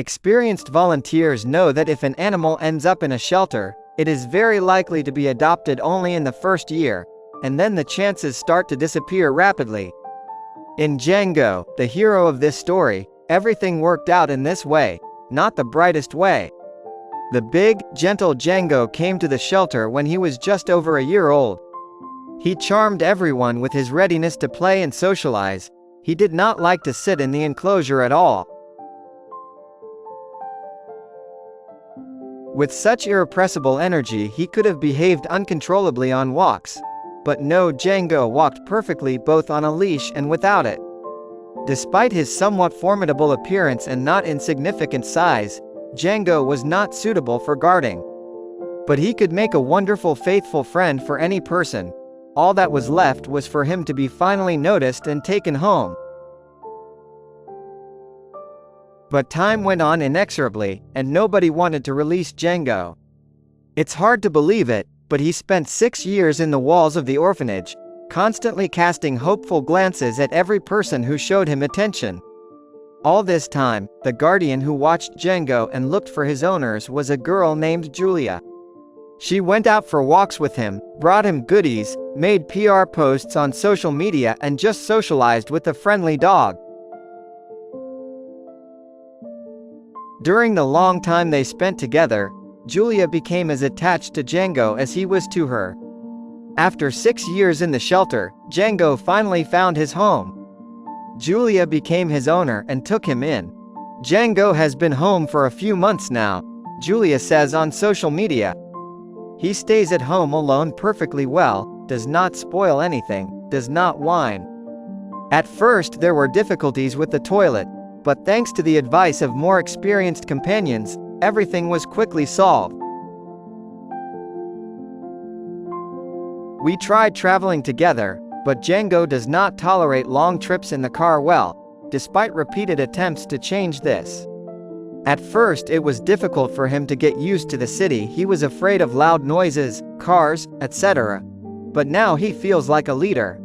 Experienced volunteers know that if an animal ends up in a shelter, it is very likely to be adopted only in the first year, and then the chances start to disappear rapidly. In Django, the hero of this story, everything worked out in this way, not the brightest way. The big, gentle Django came to the shelter when he was just over a year old. He charmed everyone with his readiness to play and socialize. He did not like to sit in the enclosure at all. With such irrepressible energy, he could have behaved uncontrollably on walks. But no, Django walked perfectly both on a leash and without it. Despite his somewhat formidable appearance and not insignificant size, Django was not suitable for guarding. But he could make a wonderful faithful friend for any person. All that was left was for him to be finally noticed and taken home. But time went on inexorably, and nobody wanted to release Django. It's hard to believe it, but he spent 6 years in the walls of the orphanage, constantly casting hopeful glances at every person who showed him attention. All this time, the guardian who watched Django and looked for his owners was a girl named Julia. She went out for walks with him, brought him goodies, made PR posts on social media and just socialized with the friendly dog. During the long time they spent together, Julia became as attached to Django as he was to her. After 6 years in the shelter, Django finally found his home. Julia became his owner and took him in. Django has been home for a few months now, Julia says on social media. He stays at home alone perfectly well, does not spoil anything, does not whine. At first there were difficulties with the toilet, but thanks to the advice of more experienced companions, everything was quickly solved. We tried traveling together, but Django does not tolerate long trips in the car well, despite repeated attempts to change this. At first it was difficult for him to get used to the city. He was afraid of loud noises, cars, etc. But now he feels like a leader.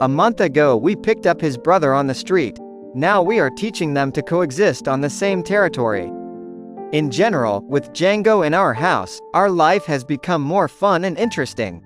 A month ago we picked up his brother on the street. Now we are teaching them to coexist on the same territory. In general, with Django in our house, our life has become more fun and interesting.